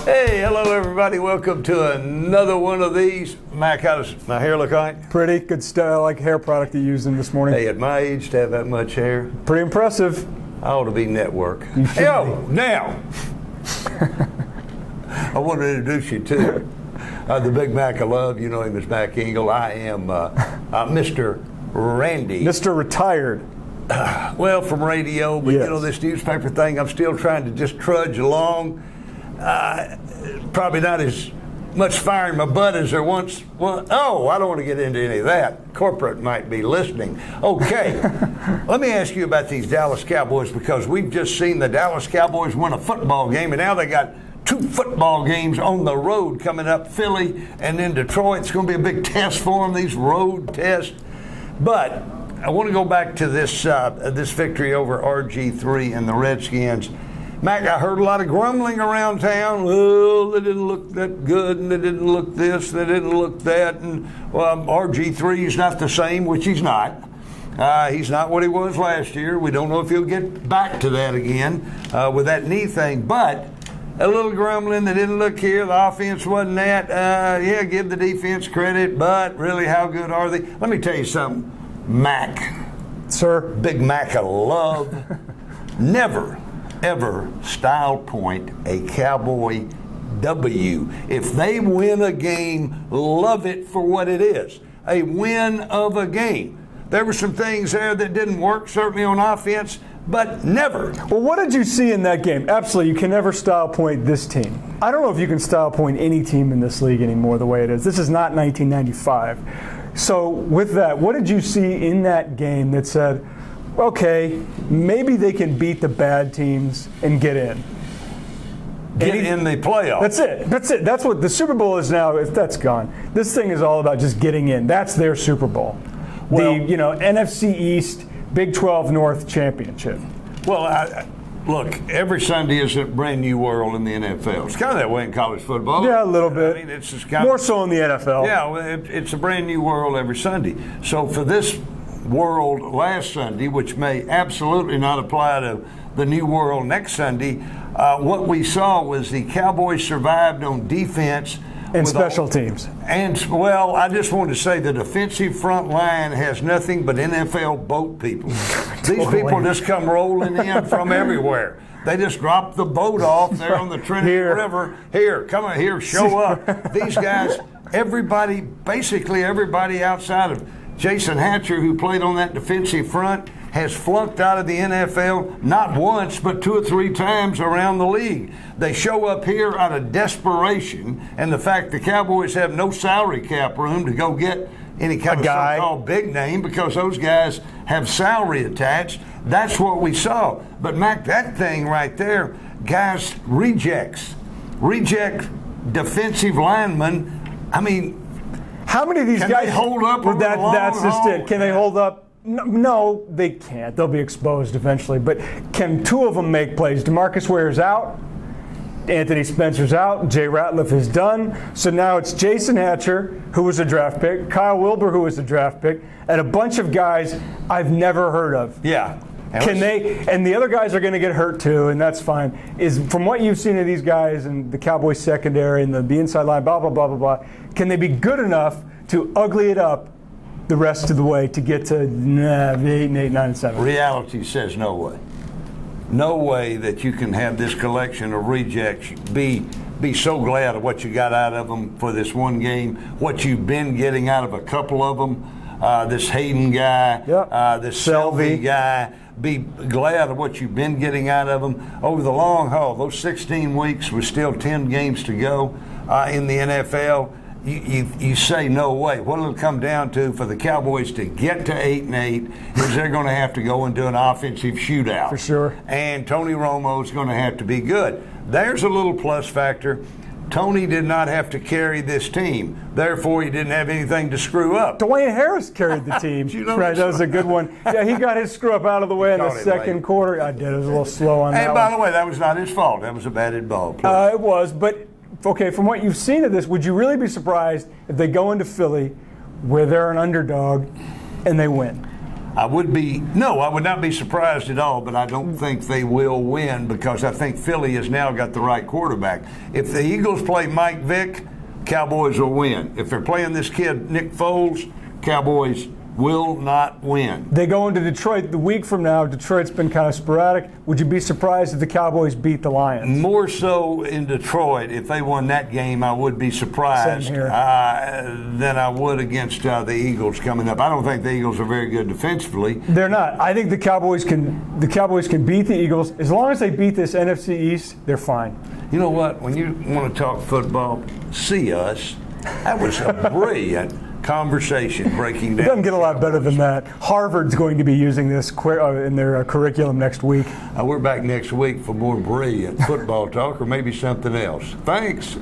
Hey, hello everybody. Welcome to another one of these. Mac, how does my hair look like? Pretty good style, like hair product you used in this morning. Hey, at my age to have that much hair, Pretty impressive. I ought to be network. Yo, now, I want to introduce you to the Big Mac I love. You know him as Mac Engel. I am Mr. Randy. Mr. Retired. Well, from radio, but Yes. you know, this newspaper thing, I'm still trying to just trudge along. Probably not as much fire in my butt as there once was. Oh, I don't want to get into any of that. Corporate might be listening. Okay, let me ask you about these Dallas Cowboys, because we've just seen the Dallas Cowboys win a football game, and now they got 2 football games on the road coming up, Philly and then Detroit. It's going to be a big test for them, these road tests. But I want to go back to this victory over RG3 and the Redskins. Mac, I heard a lot of grumbling around town. Well, they didn't look that good, and they didn't look this, they didn't look that, and RG3 is not the same, which he's not. He's not what he was last year. We don't know if he'll get back to that again with that knee thing, but a little grumbling. They didn't look here. The offense wasn't that. Yeah, give the defense credit, but really, how good are they? Let me tell you something, Mac. Sir? Big Mac I love. Never, ever style point a Cowboy W. If they win a game, love it for what it is, a win of a game. There were some things there that didn't work, certainly on offense, but never. Well, what did you see in that game? Absolutely, you can never style point this team. I don't know if you can style point any team in this league anymore the way it is. This is not 1995. So with that, what did you see in that game that said, okay, maybe they can beat the bad teams and get in? Get in the playoffs. That's it. That's what the Super Bowl is now. That's gone. This thing is all about just getting in. That's their Super Bowl. Well, the NFC East, Big 12 North championship. Well, look, every Sunday is a brand new world in the NFL. It's kind of that way in college football. Yeah, a little bit. I mean, it's just kind more of, so in the NFL. Yeah, well, it's a brand new world every Sunday. So for this world last Sunday, which may absolutely not apply to the new world next Sunday, what we saw was the Cowboys survived on defense and special teams. And, well, I just wanted to say the defensive front line has nothing but NFL boat people. Totally. These people just come rolling in from everywhere. They just drop the boat off there on the Trinity River. Here, come on here, show up. These guys, everybody, basically everybody outside of Jason Hatcher, who played on that defensive front, has flunked out of the NFL not once, but 2 or 3 times around the league. They show up here out of desperation, and the fact the Cowboys have no salary cap room to go get any kind of so-called big name because those guys have salary attached. That's what we saw. But, Mac, that thing right there, guys, reject defensive linemen. I mean, how many of these guys hold up? That's just it. Can they hold up? No, they can't. They'll be exposed eventually. But can 2 of them make plays? DeMarcus Ware's out. Anthony Spencer's out. Jay Ratliff is done. So now it's Jason Hatcher, who was a draft pick, Kyle Wilbur, who was a draft pick, and a bunch of guys I've never heard of. Yeah. Can they? And the other guys are going to get hurt too, and that's fine. Is from what you've seen of these guys and the Cowboys secondary and the inside line, blah blah blah blah blah. Can they be good enough to ugly it up the rest of the way to get to 8 and 8, 9 and 7? Reality says no way. No way that you can have this collection of rejects be so glad of what you got out of them for this one game, what you've been getting out of a couple of them, this Hayden guy, this Selvey guy. Be glad of what you've been getting out of them over the long haul. Those 16 weeks with still 10 games to go in the NFL. You say no way. What it'll come down to for the Cowboys to get to 8 and 8 is they're going to have to go and do an offensive shootout. For sure. And Tony Romo's going to have to be good. There's a little plus factor. Tony did not have to carry this team. Therefore, he didn't have anything to screw up. Dwayne Harris carried the team. Right, that was a good one. Yeah, he got his screw up out of the way in the second quarter. I did. It was a little slow on that one. And by the way, that was not his fault. That was a batted ball play. It was, but okay, from what you've seen of this, would you really be surprised if they go into Philly where they're an underdog and they win? I would not be surprised at all, but I don't think they will win because I think Philly has now got the right quarterback. If the Eagles play Mike Vick, Cowboys will win. If they're playing this kid, Nick Foles, Cowboys will not win. They go into Detroit the week from now. Detroit's been kind of sporadic. Would you be surprised if the Cowboys beat the Lions? More so in Detroit. If they won that game, I would be surprised Same here. than I would against the Eagles coming up. I don't think the Eagles are very good defensively. They're not. I think the Cowboys can beat the Eagles. As long as they beat this NFC East, they're fine. You know what? When you want to talk football, see us. That was a brilliant conversation breaking down. It doesn't get a lot better than that. Harvard's going to be using this in their curriculum next week. We're back next week for more brilliant football talk or maybe something else. Thanks.